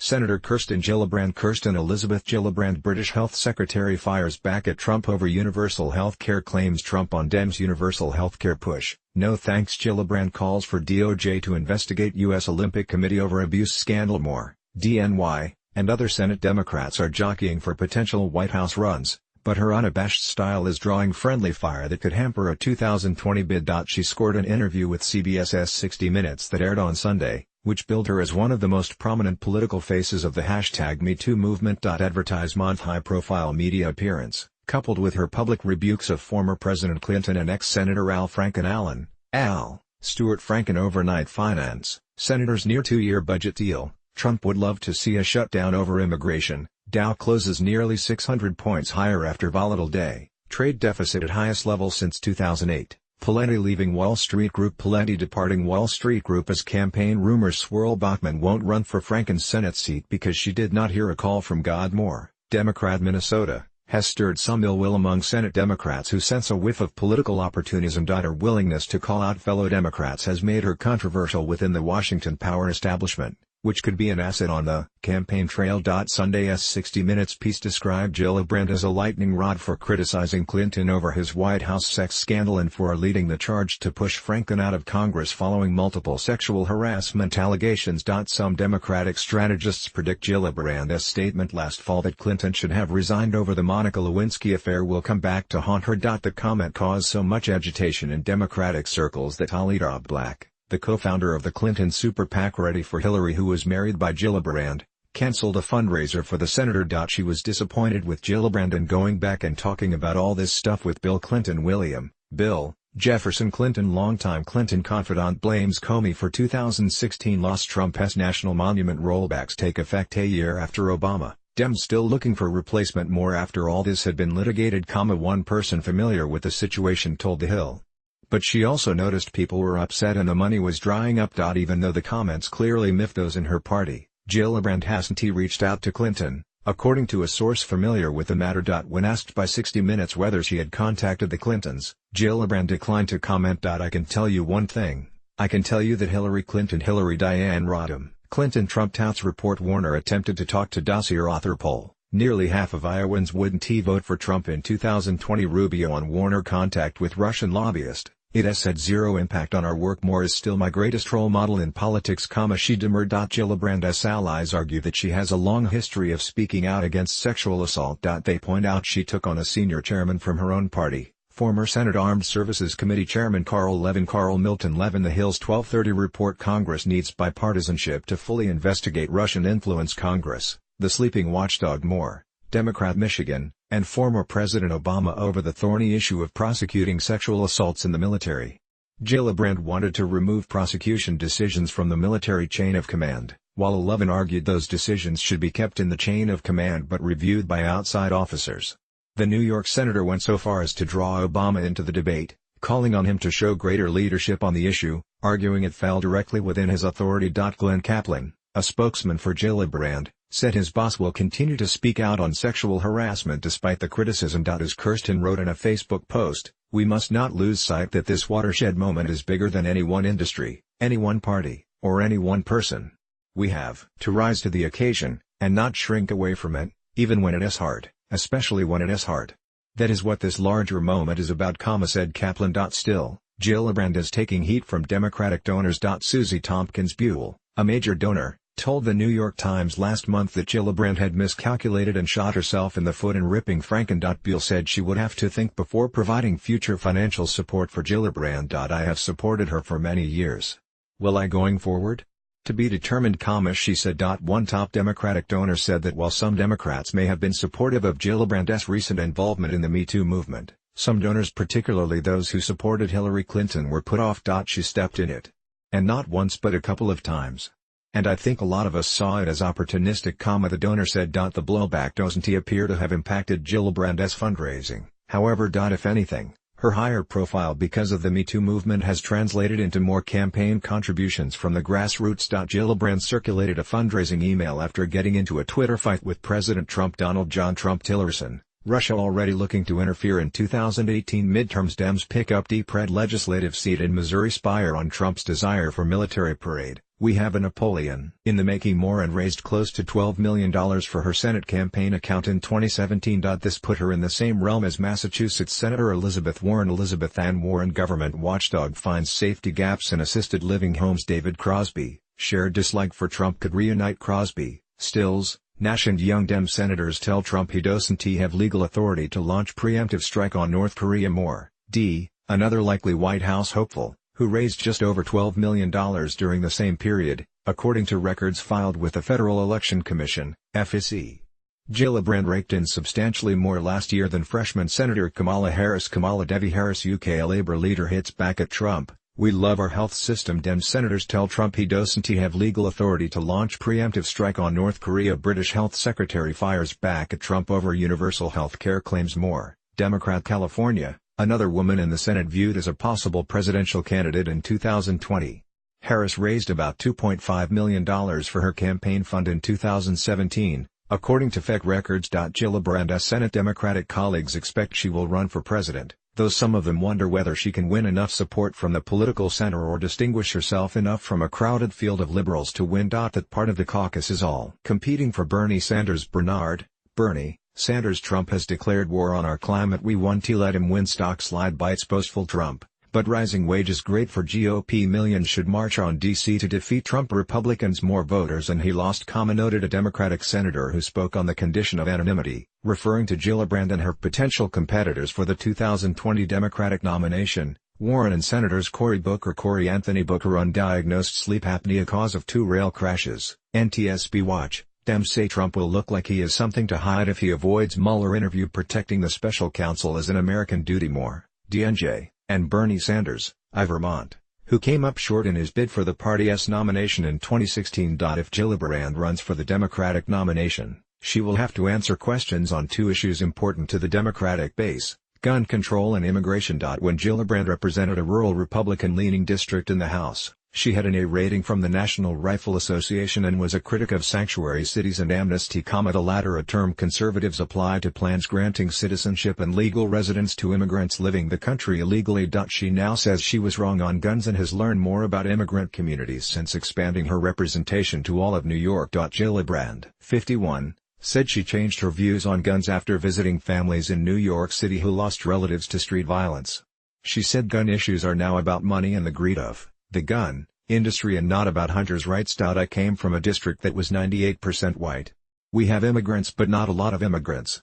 Senator Kirsten GillibrandKirsten Elizabeth Gillibrand British Health Secretary fires back at Trump over universal health care claims Trump on Dems universal health care push. No thanks. Gillibrand calls for DOJ to investigate U.S. Olympic Committee over abuse scandal. More, DNY, and other Senate Democrats are jockeying for potential White House runs, but her unabashed style is drawing friendly fire that could hamper a 2020 bid. She scored an interview with CBS's 60 Minutes that aired on Sunday, which billed her as one of the most prominent political faces of the #MeToo movement. Advertisement high-profile media appearance, coupled with her public rebukes of former President Clinton and ex-Senator Al Franken Stuart Franken overnight finance, Senator's near two-year budget deal. Trump would love to see a shutdown over immigration. Dow closes nearly 600 points higher after volatile day, trade deficit at highest level since 2008. Pawlenty leaving Wall Street Group. Pawlenty departing Wall Street Group as campaign rumors swirl. Bachmann won't run for Franken's Senate seat because she did not hear a call from God Moore, Democrat Minnesota, has stirred some ill will among Senate Democrats who sense a whiff of political opportunism. Her willingness to call out fellow Democrats has made her controversial within the Washington power establishment, which could be an asset on the campaign trail. Sunday's 60 Minutes piece described Gillibrand as a lightning rod for criticizing Clinton over his White House sex scandal and for leading the charge to push Franken out of Congress following multiple sexual harassment allegations. Some Democratic strategists predict Gillibrand's statement last fall that Clinton should have resigned over the Monica Lewinsky affair will come back to haunt her. The comment caused so much agitation in Democratic circles that Alida Black, the co-founder of the Clinton super PAC Ready for Hillary, who was married by Gillibrand, canceled a fundraiser for the senator. She was disappointed with Gillibrand and going back and talking about all this stuff with Bill Clinton. Bill Jefferson Clinton, longtime Clinton confidant, blames Comey for 2016 loss. Trump's national monument rollbacks take effect a year after Obama. Dems still looking for replacement. More after all this had been litigated. One person familiar with the situation told The Hill. But she also noticed people were upset and the money was drying up. Even though the comments clearly miffed those in her party, Gillibrand hasn't reached out to Clinton, according to a source familiar with the matter. When asked by 60 Minutes whether she had contacted the Clintons, Gillibrand declined to comment. I can tell you one thing. I can tell you that Hillary Clinton, Hillary Diane Rodham, Clinton Trump touts report. Warner attempted to talk to dossier author poll. Nearly half of Iowans wouldn't vote for Trump in 2020. Rubio on Warner contact with Russian lobbyist. It has had zero impact on our work. Moore is still my greatest role model in politics, she demurred. Gillibrand's allies argue that she has a long history of speaking out against sexual assault. They point out she took on a senior chairman from her own party, former Senate Armed Services Committee Chairman Carl Milton Levin. The Hill's 1230 report. Congress needs bipartisanship to fully investigate Russian influence. Congress, the sleeping watchdog. Moore, Democrat Michigan, and former President Obama over the thorny issue of prosecuting sexual assaults in the military. Gillibrand wanted to remove prosecution decisions from the military chain of command, while Levin argued those decisions should be kept in the chain of command but reviewed by outside officers. The New York senator went so far as to draw Obama into the debate, calling on him to show greater leadership on the issue, arguing it fell directly within his authority. Glenn Kaplan, a spokesman for Gillibrand, said his boss will continue to speak out on sexual harassment despite the criticism. As Kirsten wrote in a Facebook post, we must not lose sight that this watershed moment is bigger than any one industry, any one party, or any one person. We have to rise to the occasion, and not shrink away from it, even when it is hard, especially when it is hard. That is what this larger moment is about, said Kaplan. Still, Gillibrand is taking heat from Democratic donors. Susie Tompkins Buell, a major donor, told the New York Times last month that Gillibrand had miscalculated and shot herself in the foot in ripping Franken. Buell said she would have to think before providing future financial support for Gillibrand. I have supported her for many years. Will I going forward? To be determined, she said. One top Democratic donor said that while some Democrats may have been supportive of Gillibrand's recent involvement in the Me Too movement, some donors, particularly those who supported Hillary Clinton, were put off. She stepped in it. And not once but a couple of times. And I think a lot of us saw it as opportunistic, the donor said. The blowback doesn't appear to have impacted Gillibrand's fundraising, however. If anything, her higher profile because of the Me Too movement has translated into more campaign contributions from the grassroots. Gillibrand circulated a fundraising email after getting into a Twitter fight with President Trump. Donald John Trump Tillerson, Russia already looking to interfere in 2018 midterms. Dems pick up deep red legislative seat in Missouri. Spire on Trump's desire for military parade, We have a Napoleon in the making more and raised close to $12 million for her Senate campaign account in 2017. This put her in the same realm as Massachusetts Senator Elizabeth Warren. Elizabeth Ann Warren. Government watchdog finds safety gaps in assisted living homes. David Crosby, shared dislike for Trump could reunite. Crosby, Stills, Nash and young Dem senators tell Trump he doesn't have legal authority to launch preemptive strike on North Korea. Moore, D., another likely White House hopeful, who raised just over $12 million during the same period, according to records filed with the Federal Election Commission, FEC. Gillibrand raked in substantially more last year than freshman Senator Kamala Harris. Kamala Devi Harris, UK Labour leader, hits back at Trump. We love our health system. Dem senators tell Trump he doesn't have legal authority to launch preemptive strike on North Korea. British Health Secretary fires back at Trump over universal health care claims. More, Democrat. California, another woman in the Senate viewed as a possible presidential candidate in 2020. Harris raised about $2.5 million for her campaign fund in 2017, according to FEC records. Gillibrand's Senate Democratic colleagues expect she will run for president, though some of them wonder whether she can win enough support from the political center or distinguish herself enough from a crowded field of liberals to win. That part of the caucus is all competing for Bernie Sanders. Bernard, Bernie Sanders. Trump has declared war on our climate. We want to let him win. Stock slide bites boastful Trump, but rising wages great for GOP. Millions should march on D.C. to defeat Trump. Republicans more voters and he lost. Noted a Democratic senator who spoke on the condition of anonymity, referring to Gillibrand and her potential competitors for the 2020 Democratic nomination. Warren and Senators Cory Anthony Booker, undiagnosed sleep apnea cause of 2 rail crashes. NTSB watch. Dems say Trump will look like he has something to hide if he avoids Mueller interview. Protecting the special counsel is an American duty. More, DNJ, and Bernie Sanders, I. Vermont, who came up short in his bid for the party's nomination in 2016. If Gillibrand runs for the Democratic nomination, she will have to answer questions on 2 issues important to the Democratic base: gun control and immigration. When Gillibrand represented a rural Republican-leaning district in the House, she had an A rating from the National Rifle Association and was a critic of sanctuary cities and amnesty. The latter a term conservatives apply to plans granting citizenship and legal residence to immigrants living the country illegally. She now says she was wrong on guns and has learned more about immigrant communities since expanding her representation to all of New York. Gillibrand, 51, said she changed her views on guns after visiting families in New York City who lost relatives to street violence. She said gun issues are now about money and the greed of the gun industry and not about hunters' rights. I came from a district that was 98% white. We have immigrants but not a lot of immigrants.